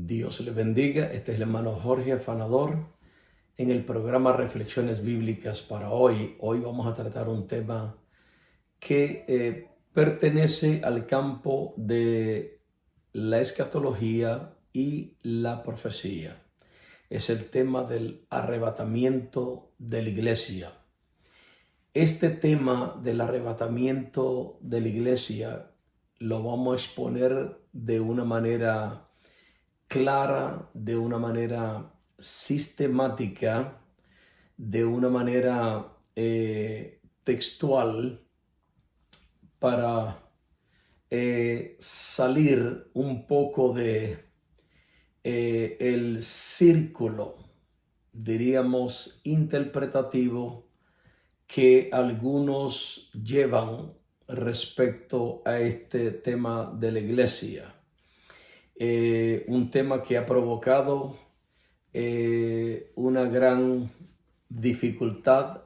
Dios le bendiga. Este es el hermano Jorge Afanador en el programa Reflexiones Bíblicas para hoy. Hoy vamos a tratar un tema que pertenece al campo de la escatología y la profecía. Es el tema del arrebatamiento de la iglesia. Este tema del arrebatamiento de la iglesia lo vamos a exponer de una manera clara, de una manera sistemática, de una manera textual para salir un poco de el círculo, diríamos, interpretativo que algunos llevan respecto a este tema de la iglesia. Un tema que ha provocado una gran dificultad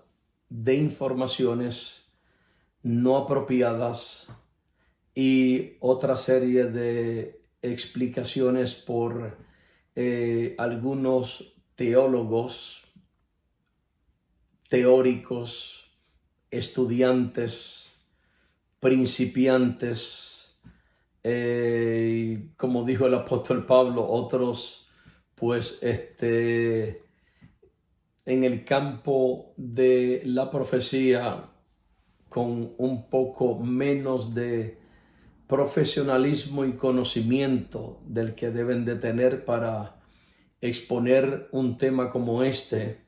de informaciones no apropiadas y otra serie de explicaciones por algunos teólogos, teóricos, estudiantes, principiantes, como dijo el apóstol Pablo, otros pues en el campo de la profecía con un poco menos de profesionalismo y conocimiento del que deben de tener para exponer un tema como este,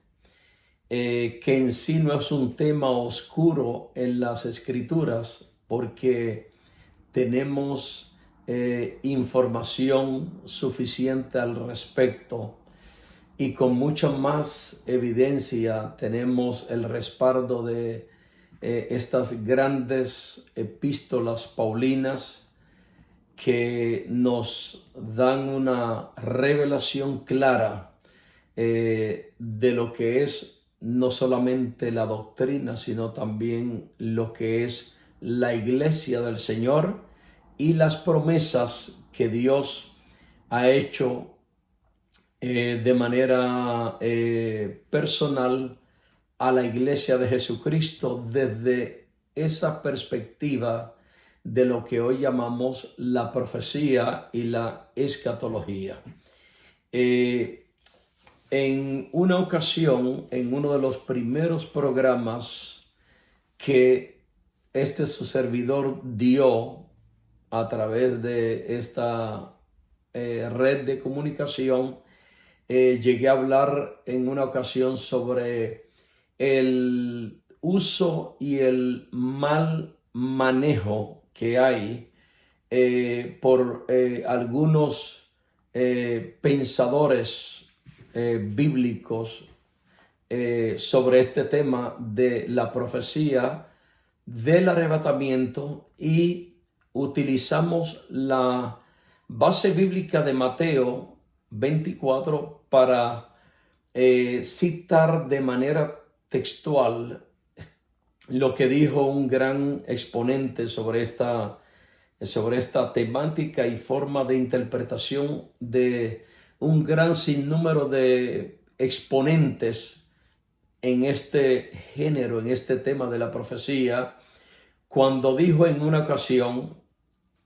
que en sí no es un tema oscuro en las escrituras, porque tenemos información suficiente al respecto y con mucha más evidencia tenemos el respaldo de estas grandes epístolas paulinas que nos dan una revelación clara de lo que es no solamente la doctrina, sino también lo que es la iglesia del Señor y las promesas que Dios ha hecho de manera personal a la iglesia de Jesucristo desde esa perspectiva de lo que hoy llamamos la profecía y la escatología. En una ocasión, en uno de los primeros programas que su servidor dio a través de esta red de comunicación, llegué a hablar en una ocasión sobre el uso y el mal manejo que hay por algunos pensadores bíblicos sobre este tema de la profecía del arrebatamiento, y utilizamos la base bíblica de Mateo 24 para citar de manera textual lo que dijo un gran exponente sobre esta temática y forma de interpretación de un gran sinnúmero de exponentes en este género, en este tema de la profecía, cuando dijo en una ocasión,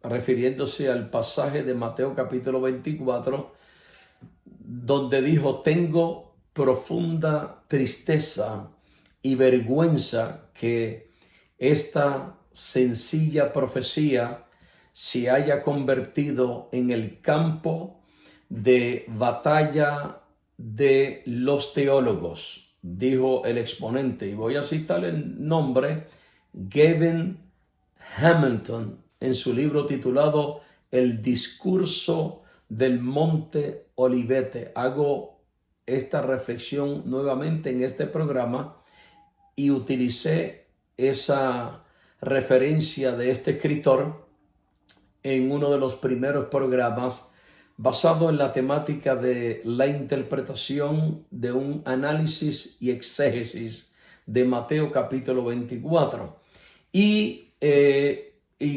refiriéndose al pasaje de Mateo capítulo 24, donde dijo: tengo profunda tristeza y vergüenza que esta sencilla profecía se haya convertido en el campo de batalla de los teólogos, dijo el exponente, y voy a citar el nombre, Gavin Hamilton, en su libro titulado El discurso del Monte Olivete. Hago esta reflexión nuevamente en este programa y utilicé esa referencia de este escritor en uno de los primeros programas, basado en la temática de la interpretación de un análisis y exégesis de Mateo capítulo 24. Y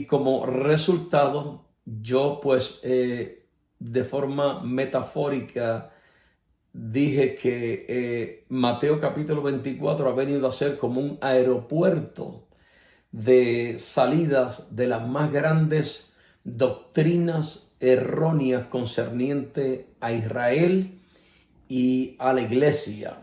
como resultado, yo pues de forma metafórica, dije que Mateo capítulo 24 ha venido a ser como un aeropuerto de salidas de las más grandes doctrinas erróneas concerniente a Israel y a la iglesia.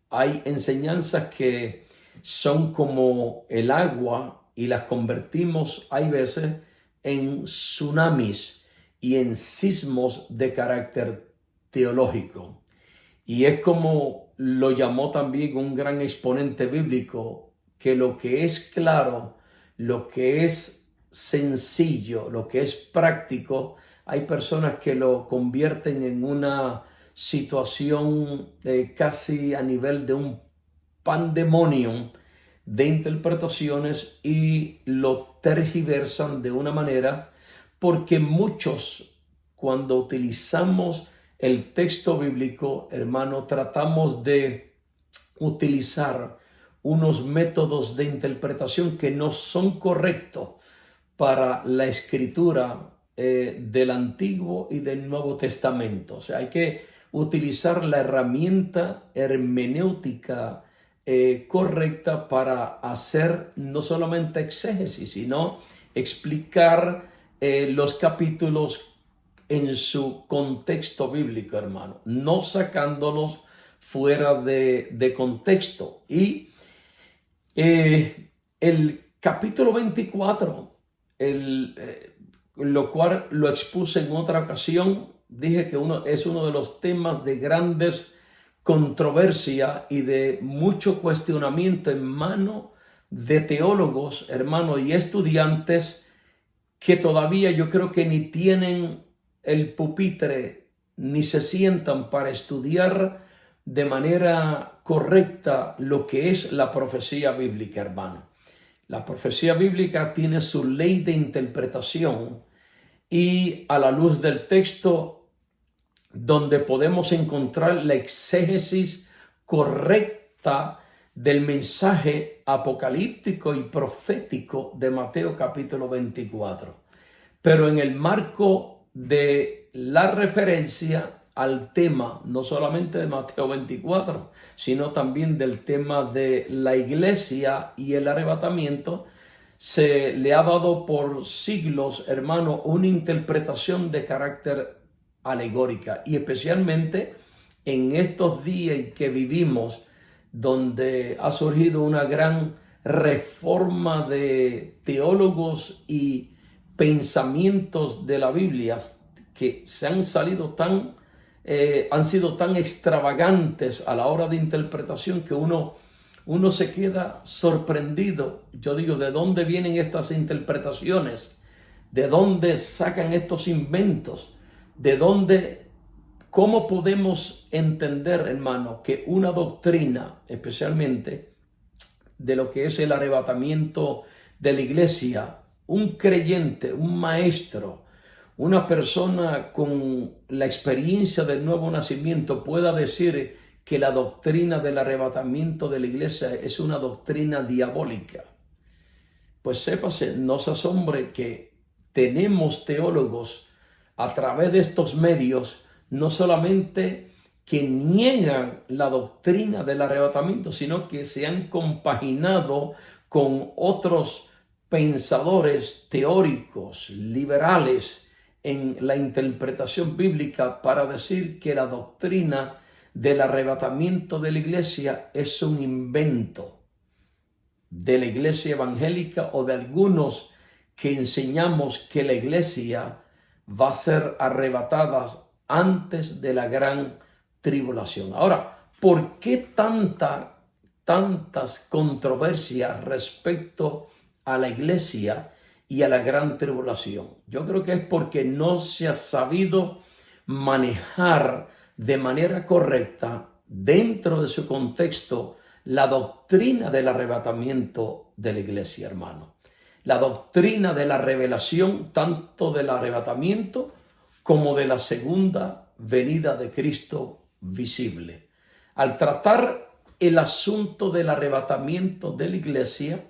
Hay enseñanzas que son como el agua y las convertimos, hay veces, en tsunamis y en sismos de carácter teológico. Y es como lo llamó también un gran exponente bíblico, que lo que es claro, lo que es sencillo, lo que es práctico, hay personas que lo convierten en una situación casi a nivel de un pandemonium de interpretaciones y lo tergiversan de una manera, porque muchos, cuando utilizamos el texto bíblico, hermano, tratamos de utilizar unos métodos de interpretación que no son correctos para la escritura del Antiguo y del Nuevo Testamento. O sea, hay que utilizar la herramienta hermenéutica correcta para hacer no solamente exégesis, sino explicar los capítulos en su contexto bíblico, hermano, no sacándolos fuera de contexto. Y el capítulo 24, lo cual lo expuse en otra ocasión, dije que es uno de los temas de grandes controversia y de mucho cuestionamiento en mano de teólogos, hermano, y estudiantes que todavía yo creo que ni tienen el pupitre ni se sientan para estudiar de manera correcta lo que es la profecía bíblica, hermano. La profecía bíblica tiene su ley de interpretación y a la luz del texto donde podemos encontrar la exégesis correcta del mensaje apocalíptico y profético de Mateo capítulo 24. Pero en el marco de la referencia al tema, no solamente de Mateo 24, sino también del tema de la iglesia y el arrebatamiento, se le ha dado por siglos, hermano, una interpretación de carácter alegórica, y especialmente en estos días en que vivimos, donde ha surgido una gran reforma de teólogos y pensamientos de la Biblia que se han salido han sido tan extravagantes a la hora de interpretación que uno se queda sorprendido. Yo digo, ¿de dónde vienen estas interpretaciones? ¿De dónde sacan estos inventos? ¿De dónde? ¿Cómo podemos entender, hermano, que una doctrina, especialmente de lo que es el arrebatamiento de la iglesia, un creyente, un maestro, una persona con la experiencia del nuevo nacimiento pueda decir que la doctrina del arrebatamiento de la iglesia es una doctrina diabólica? Pues sépase, no se asombre que tenemos teólogos a través de estos medios, no solamente que niegan la doctrina del arrebatamiento, sino que se han compaginado con otros pensadores teóricos, liberales, en la interpretación bíblica para decir que la doctrina del arrebatamiento de la iglesia es un invento de la iglesia evangélica o de algunos que enseñamos que la iglesia va a ser arrebatada antes de la gran tribulación. Ahora, ¿por qué tantas controversias respecto a la iglesia y a la gran tribulación? Yo creo que es porque no se ha sabido manejar de manera correcta, dentro de su contexto, la doctrina del arrebatamiento de la iglesia, hermano. La doctrina de la revelación, tanto del arrebatamiento como de la segunda venida de Cristo visible. Al tratar el asunto del arrebatamiento de la iglesia,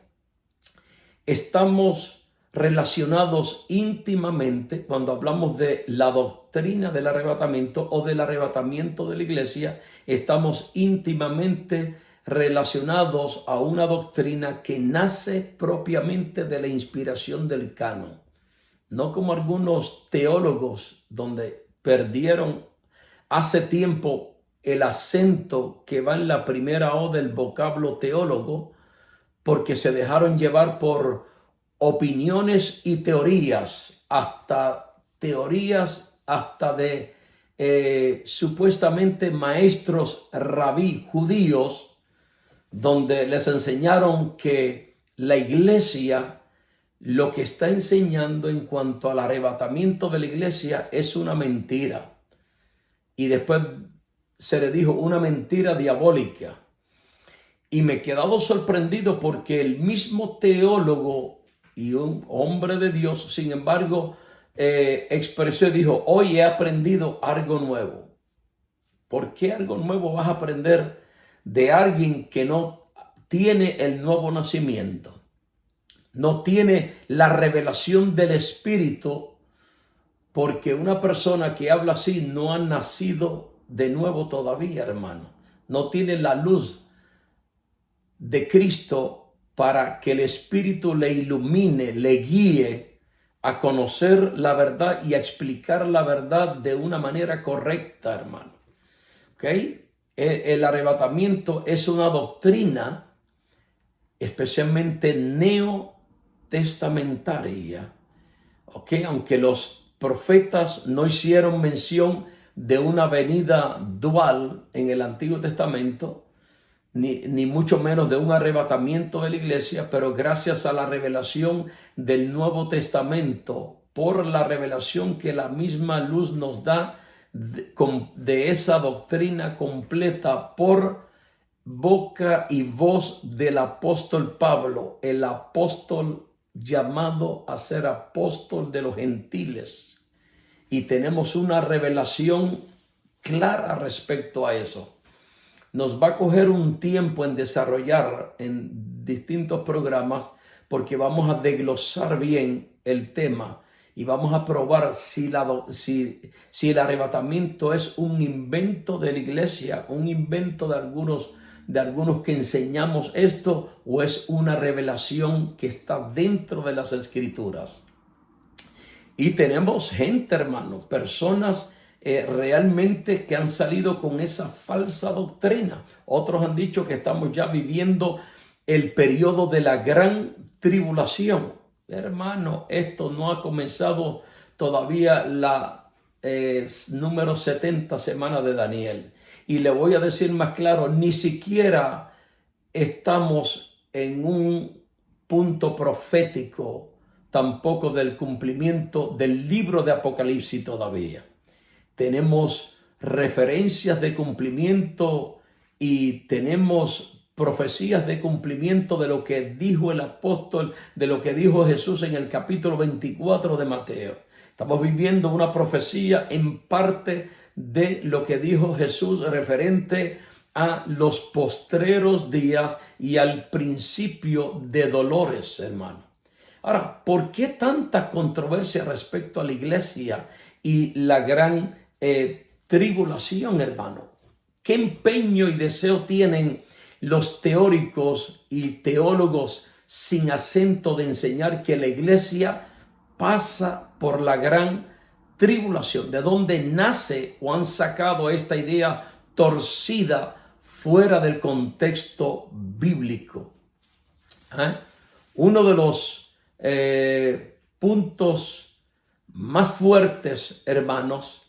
estamos relacionados íntimamente cuando hablamos de la doctrina del arrebatamiento o del arrebatamiento de la iglesia. Estamos íntimamente relacionados a una doctrina que nace propiamente de la inspiración del canon, no como algunos teólogos donde perdieron hace tiempo el acento que va en la primera O del vocablo teólogo, porque se dejaron llevar por opiniones y teorías, hasta de supuestamente maestros rabí judíos, donde les enseñaron que la iglesia, lo que está enseñando en cuanto al arrebatamiento de la iglesia es una mentira. Y después se le dijo una mentira diabólica. Y me he quedado sorprendido porque el mismo teólogo y un hombre de Dios, sin embargo, expresó y dijo: hoy he aprendido algo nuevo. ¿Por qué algo nuevo vas a aprender de alguien que no tiene el nuevo nacimiento? No tiene la revelación del Espíritu, porque una persona que habla así no ha nacido de nuevo todavía, hermano. No tiene la luz de Cristo para que el Espíritu le ilumine, le guíe a conocer la verdad y a explicar la verdad de una manera correcta, hermano. ¿Ok? El arrebatamiento es una doctrina especialmente neotestamentaria. ¿Ok? Aunque los profetas no hicieron mención de una venida dual en el Antiguo Testamento, ni mucho menos de un arrebatamiento de la iglesia, pero gracias a la revelación del Nuevo Testamento, por la revelación que la misma luz nos da de esa doctrina completa, por boca y voz del apóstol Pablo, el apóstol llamado a ser apóstol de los gentiles. Y tenemos una revelación clara respecto a eso. Nos va a coger un tiempo en desarrollar en distintos programas, porque vamos a desglosar bien el tema y vamos a probar si el arrebatamiento es un invento de la iglesia, un invento de algunos que enseñamos esto, o es una revelación que está dentro de las Escrituras. Y tenemos gente, hermano, personas realmente que han salido con esa falsa doctrina. Otros han dicho que estamos ya viviendo el periodo de la gran tribulación. Hermano, esto no ha comenzado todavía la número 70 semana de Daniel. Y le voy a decir más claro, ni siquiera estamos en un punto profético, tampoco del cumplimiento del libro de Apocalipsis todavía. Tenemos referencias de cumplimiento y tenemos profecías de cumplimiento de lo que dijo el apóstol, de lo que dijo Jesús en el capítulo 24 de Mateo. Estamos viviendo una profecía en parte de lo que dijo Jesús referente a los postreros días y al principio de dolores, hermano. Ahora, ¿por qué tanta controversia respecto a la iglesia y la gran tribulación, hermano? ¿Qué empeño y deseo tienen los teóricos y teólogos sin acento de enseñar que la iglesia pasa por la gran tribulación? ¿De dónde nace o han sacado esta idea torcida fuera del contexto bíblico? Uno de los puntos más fuertes, hermanos,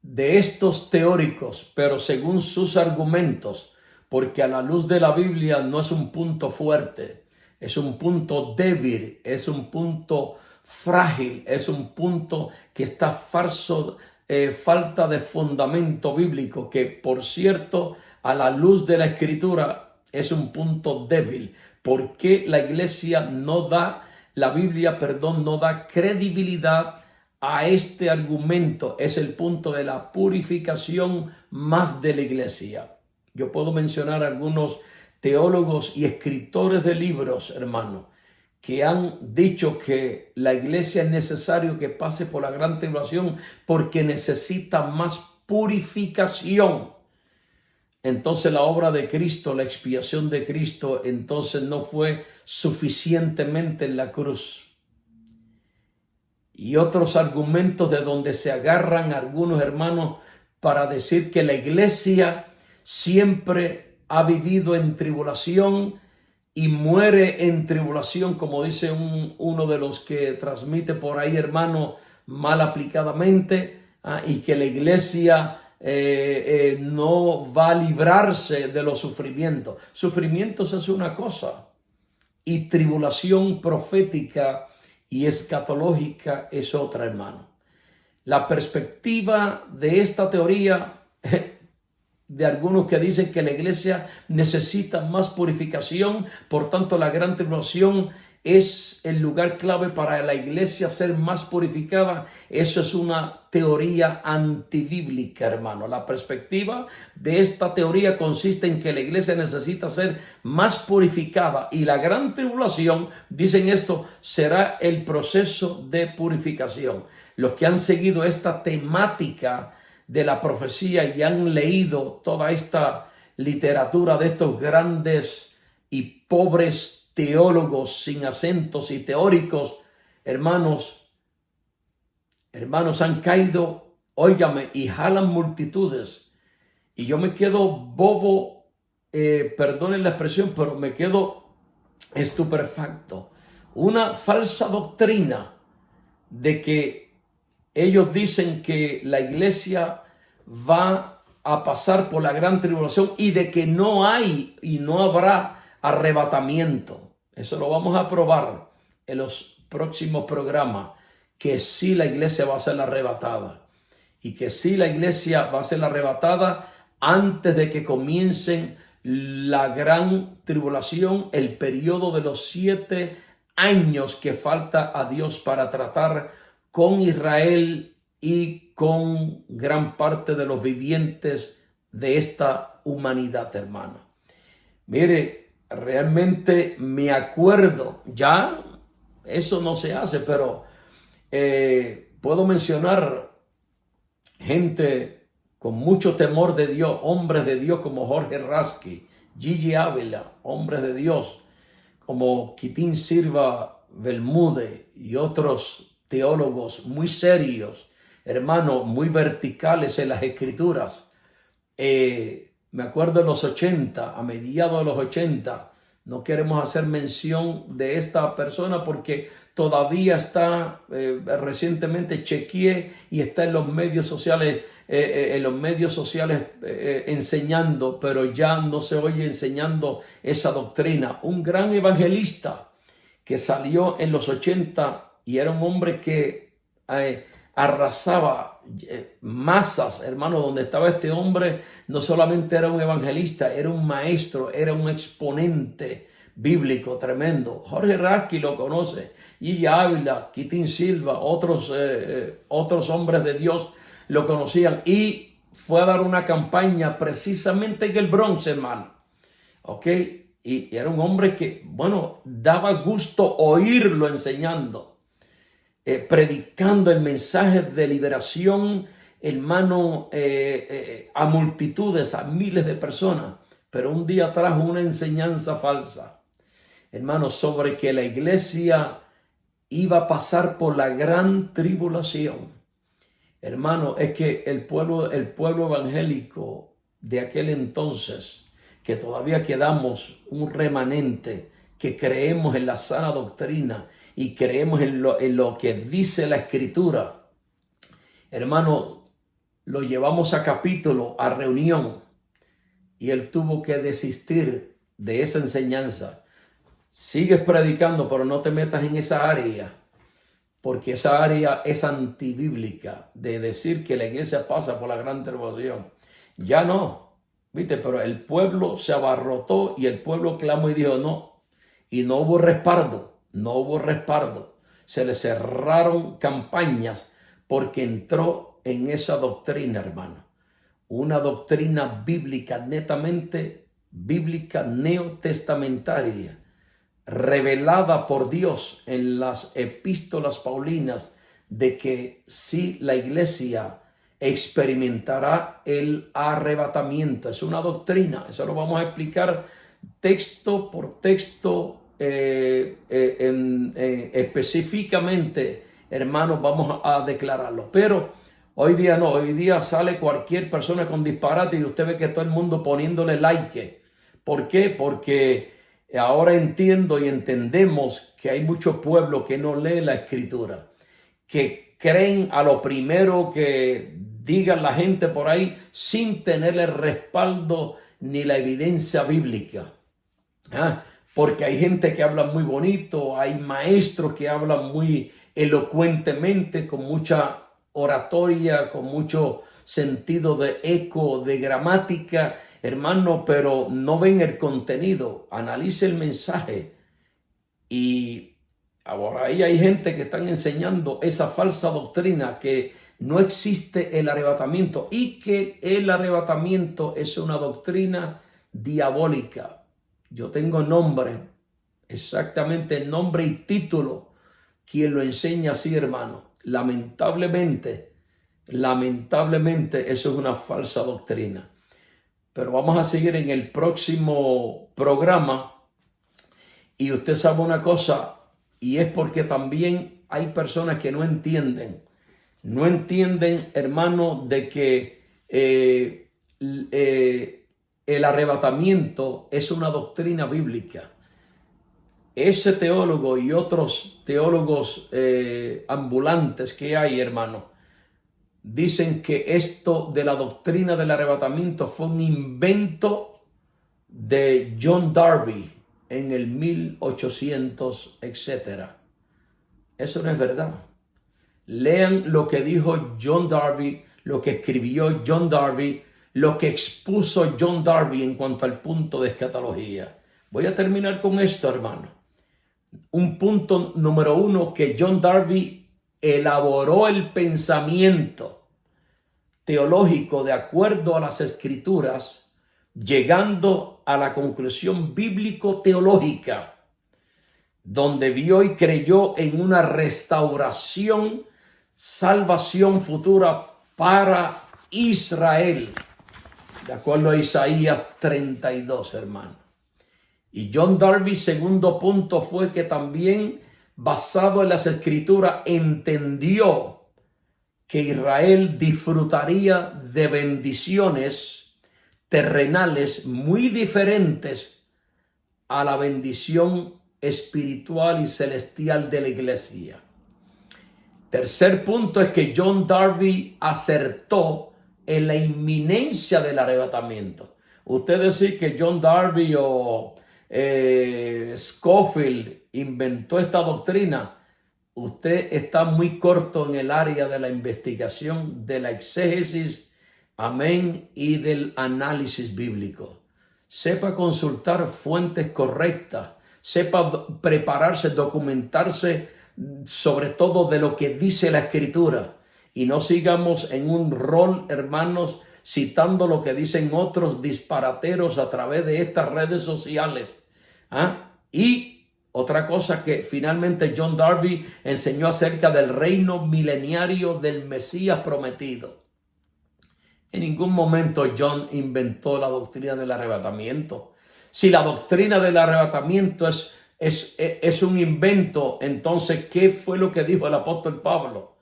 de estos teóricos, pero según sus argumentos, porque a la luz de la Biblia no es un punto fuerte, es un punto débil, es un punto frágil, es un punto que está falta de fundamento bíblico, que por cierto, a la luz de la Escritura es un punto débil. ¿Por qué la iglesia no da credibilidad a este argumento? Es el punto de la purificación más de la iglesia. Yo puedo mencionar algunos teólogos y escritores de libros, hermano, que han dicho que la iglesia es necesario que pase por la gran tribulación porque necesita más purificación. Entonces la obra de Cristo, la expiación de Cristo, entonces no fue suficientemente en la cruz. Y otros argumentos de donde se agarran algunos hermanos para decir que la iglesia siempre ha vivido en tribulación y muere en tribulación, como dice uno de los que transmite por ahí, hermano, mal aplicadamente, y que la iglesia no va a librarse de los sufrimientos. Sufrimientos es una cosa y tribulación profética y escatológica es otra, hermano. La perspectiva de esta teoría de algunos que dicen que la iglesia necesita más purificación, por tanto la gran tribulación es el lugar clave para la iglesia ser más purificada. Eso es una teoría antibíblica, hermano. La perspectiva de esta teoría consiste en que la iglesia necesita ser más purificada y la gran tribulación, dicen esto, será el proceso de purificación. Los que han seguido esta temática de la profecía y han leído toda esta literatura de estos grandes y pobres teólogos sin acentos y teóricos, hermanos han caído, óigame, y jalan multitudes. Y yo me quedo bobo, perdonen la expresión, pero me quedo estupefacto. Una falsa doctrina de que ellos dicen que la iglesia va a pasar por la gran tribulación y de que no hay y no habrá arrebatamiento. Eso lo vamos a probar en los próximos programas, que sí la iglesia va a ser arrebatada y que sí la iglesia va a ser arrebatada antes de que comiencen la gran tribulación, el periodo de los 7 años que falta a Dios para tratar con Israel y con gran parte de los vivientes de esta humanidad, hermano. Mire, realmente me acuerdo, ya eso no se hace, pero puedo mencionar gente con mucho temor de Dios, hombres de Dios como Jorge Rasky, Gigi Ávila, hombres de Dios como Quitín Silva Bermúdez y otros teólogos muy serios, hermanos, muy verticales en las escrituras. Me acuerdo en los 80, a mediados de los 80, no queremos hacer mención de esta persona porque todavía está, recientemente chequeé y está en los medios sociales, enseñando, pero ya no se oye enseñando esa doctrina. Un gran evangelista que salió en los 80 y era un hombre que arrasaba masas, hermano. Donde estaba este hombre, no solamente era un evangelista, era un maestro, era un exponente bíblico tremendo. Jorge Rasky lo conoce, Gigi Ávila, Quitín Silva, otros hombres de Dios lo conocían, y fue a dar una campaña precisamente en el Bronx, hermano. ¿Ok? Y era un hombre que, bueno, daba gusto oírlo enseñando, predicando el mensaje de liberación, hermano, a multitudes, a miles de personas. Pero un día trajo una enseñanza falsa, hermano, sobre que la iglesia iba a pasar por la gran tribulación. Hermano, es que el pueblo evangélico de aquel entonces, que todavía quedamos un remanente, que creemos en la sana doctrina y creemos en lo que dice la Escritura, hermano, lo llevamos a capítulo, a reunión, y él tuvo que desistir de esa enseñanza. Sigues predicando, pero no te metas en esa área, porque esa área es antibíblica, de decir que la iglesia pasa por la gran tribulación. Ya no, ¿viste? Pero el pueblo se abarrotó y el pueblo clamó y dijo no. Y no hubo respaldo, no hubo respaldo. Se le cerraron campañas porque entró en esa doctrina, hermano. Una doctrina bíblica, netamente bíblica, neotestamentaria, revelada por Dios en las epístolas paulinas de que sí, la iglesia experimentará el arrebatamiento. Es una doctrina, eso lo vamos a explicar texto por texto, específicamente, hermanos, vamos a declararlo. Pero hoy día no, hoy día sale cualquier persona con disparate y usted ve que todo el mundo poniéndole like. ¿Por qué? Porque ahora entiendo y entendemos que hay mucho pueblo que no lee la escritura, que creen a lo primero que diga la gente por ahí sin tener el respaldo ni la evidencia bíblica. Porque hay gente que habla muy bonito, hay maestros que hablan muy elocuentemente, con mucha oratoria, con mucho sentido de eco, de gramática, hermano, pero no ven el contenido. Analice el mensaje. Y ahora ahí hay gente que están enseñando esa falsa doctrina que no existe el arrebatamiento y que el arrebatamiento es una doctrina diabólica. Yo tengo nombre, exactamente nombre y título, quien lo enseña así, hermano. Lamentablemente, eso es una falsa doctrina. Pero vamos a seguir en el próximo programa. Y usted sabe una cosa, y es porque también hay personas que no entienden, hermano, de que el arrebatamiento es una doctrina bíblica. Ese teólogo y otros teólogos ambulantes que hay, hermano, dicen que esto de la doctrina del arrebatamiento fue un invento de John Darby en el 1800, etcétera. Eso no es verdad. Lean lo que dijo John Darby, lo que escribió John Darby, lo que expuso John Darby en cuanto al punto de escatología. Voy a terminar con esto, hermano. Un punto número 1, que John Darby elaboró el pensamiento teológico de acuerdo a las escrituras, llegando a la conclusión bíblico-teológica, donde vio y creyó en una restauración, salvación futura para Israel, de acuerdo a Isaías 32, hermano. Y John Darby, segundo punto, fue que también, basado en las escrituras, entendió que Israel disfrutaría de bendiciones terrenales muy diferentes a la bendición espiritual y celestial de la iglesia. Tercer punto es que John Darby acertó en la inminencia del arrebatamiento. Usted decir que John Darby o Scofield inventó esta doctrina, usted está muy corto en el área de la investigación, de la exégesis, amén, y del análisis bíblico. Sepa consultar fuentes correctas, sepa prepararse, documentarse, sobre todo de lo que dice la escritura, y no sigamos en un rol, hermanos, citando lo que dicen otros disparateros a través de estas redes sociales. Y otra cosa que finalmente John Darby enseñó acerca del reino mileniario del Mesías prometido. En ningún momento John inventó la doctrina del arrebatamiento. Si la doctrina del arrebatamiento es un invento, entonces, ¿qué fue lo que dijo el apóstol Pablo?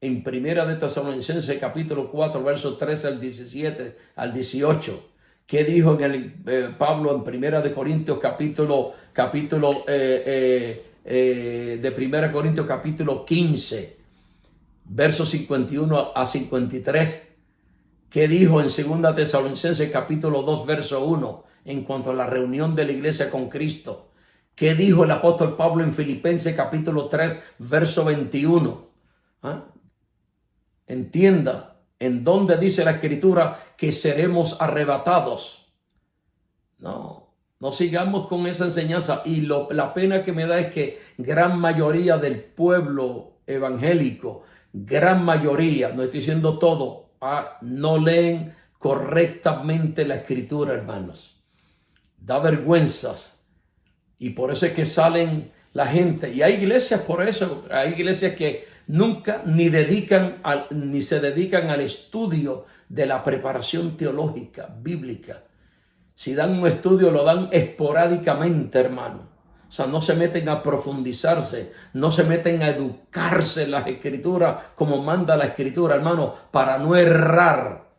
En Primera de Tesalonicenses, capítulo 4, versos 13 al 17, al 18. ¿Qué dijo Pablo en Primera de Corintios, de Primera Corintios, capítulo 15, versos 51 a 53? ¿Qué dijo en Segunda Tesalonicenses, capítulo 2, verso 1, en cuanto a la reunión de la iglesia con Cristo? ¿Qué dijo el apóstol Pablo en Filipenses, capítulo 3, verso 21? Entienda. ¿En dónde dice la escritura que seremos arrebatados? No sigamos con esa enseñanza. Y la pena que me da es que gran mayoría del pueblo evangélico, gran mayoría, no estoy diciendo todo, no leen correctamente la escritura, hermanos. Da vergüenzas Y por eso es que salen la gente. Y hay iglesias por eso, hay iglesias que nunca ni se dedican al estudio de la preparación teológica, bíblica. Si dan un estudio, lo dan esporádicamente, hermano. O sea, no se meten a profundizarse, no se meten a educarse en las escrituras como manda la escritura, hermano, para no errar.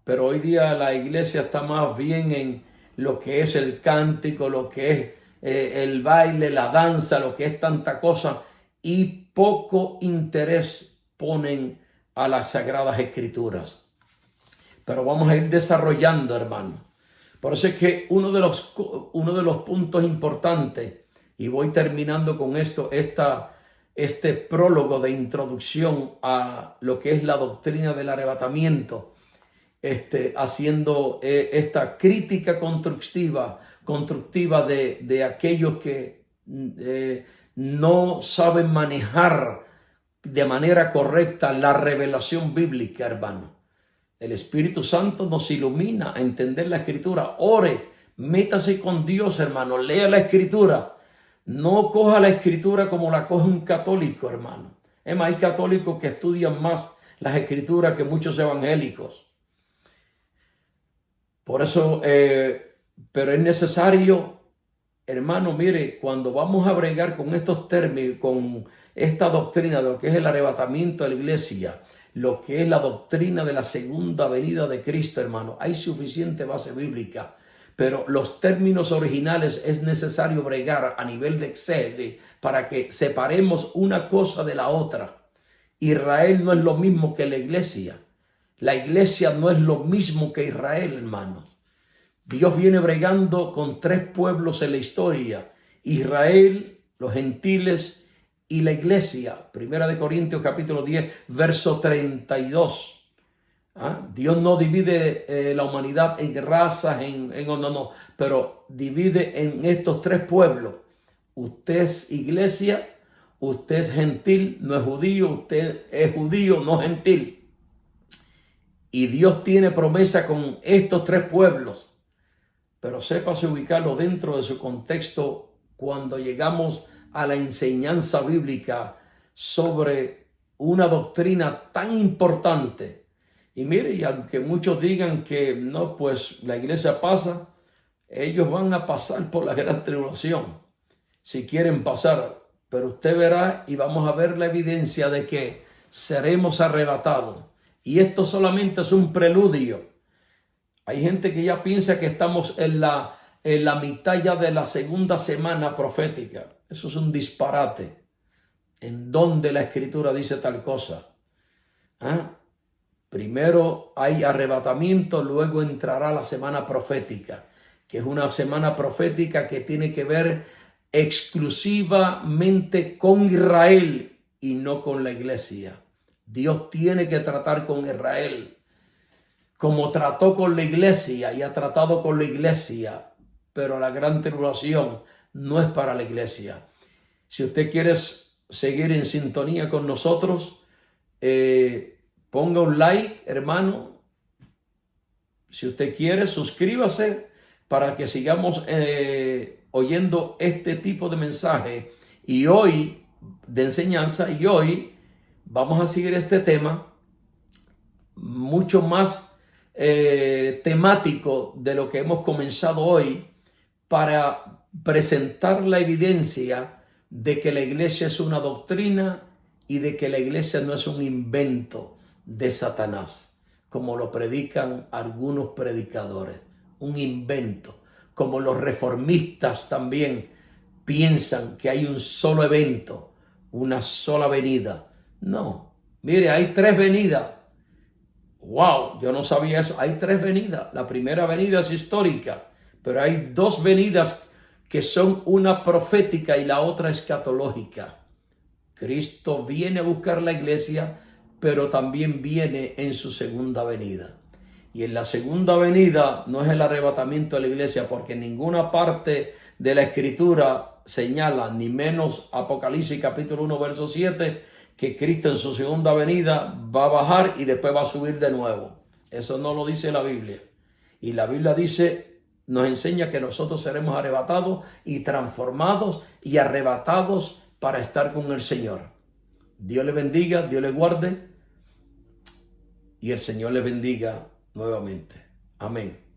Pero hoy día la iglesia está más bien en lo que es el cántico, lo que es el baile, la danza, lo que es tanta cosa, y poco interés ponen a las sagradas escrituras. Pero vamos a ir desarrollando, hermano. Por eso es que uno de los puntos importantes, y voy terminando con esto, este prólogo de introducción a lo que es la doctrina del arrebatamiento, haciendo esta crítica constructiva de aquellos que no saben manejar de manera correcta la revelación bíblica, hermano. El Espíritu Santo nos ilumina a entender la Escritura. Ore, métase con Dios, hermano. Lea la Escritura. No coja la Escritura como la coge un católico, hermano. Es más, hay católicos que estudian más las Escrituras que muchos evangélicos. Por eso, pero es necesario, hermano, mire, cuando vamos a bregar con estos términos, con esta doctrina de lo que es el arrebatamiento de la iglesia, lo que es la doctrina de la segunda venida de Cristo, hermano, hay suficiente base bíblica, pero los términos originales es necesario bregar a nivel de exégesis para que separemos una cosa de la otra. Israel no es lo mismo que la iglesia. La iglesia no es lo mismo que Israel, hermanos. Dios viene bregando con tres pueblos en la historia: Israel, los gentiles y la iglesia. Primera de Corintios capítulo 10, verso 32. Dios no divide la humanidad en razas, no, pero divide en estos tres pueblos. Usted es iglesia, usted es gentil, no es judío, usted es judío, no gentil. Y Dios tiene promesa con estos tres pueblos, pero sépase ubicarlo dentro de su contexto cuando llegamos a la enseñanza bíblica sobre una doctrina tan importante. Y mire, y aunque muchos digan que no, pues la iglesia pasa, ellos van a pasar por la gran tribulación, si quieren pasar, pero usted verá y vamos a ver la evidencia de que seremos arrebatados. Y esto solamente es un preludio. Hay gente que ya piensa que estamos en la mitad ya de la segunda semana profética. Eso es un disparate. ¿En dónde la escritura dice tal cosa? Primero hay arrebatamiento, luego entrará la semana profética, que es una semana profética que tiene que ver exclusivamente con Israel y no con la iglesia. Dios tiene que tratar con Israel como trató con la iglesia y ha tratado con la iglesia, pero la gran tribulación no es para la iglesia. Si usted quiere seguir en sintonía con nosotros, ponga un like, hermano. Si usted quiere, suscríbase para que sigamos oyendo este tipo de mensaje y hoy de enseñanza, y hoy vamos a seguir este tema mucho más temático de lo que hemos comenzado hoy, para presentar la evidencia de que la iglesia es una doctrina y de que la iglesia no es un invento de Satanás, como lo predican algunos predicadores, un invento, como los reformistas también piensan que hay un solo evento, una sola venida. No, mire, hay tres venidas. Wow, yo no sabía eso. Hay tres venidas. La primera venida es histórica, pero hay dos venidas que son una profética y la otra escatológica. Cristo viene a buscar la iglesia, pero también viene en su segunda venida. Y en la segunda venida no es el arrebatamiento de la iglesia, porque en ninguna parte de la escritura señala, ni menos Apocalipsis capítulo 1 verso 7, que Cristo en su segunda venida va a bajar y después va a subir de nuevo. Eso no lo dice la Biblia. Y la Biblia dice nos enseña que nosotros seremos arrebatados y transformados y arrebatados para estar con el Señor. Dios le bendiga, Dios le guarde y el Señor le bendiga nuevamente. Amén.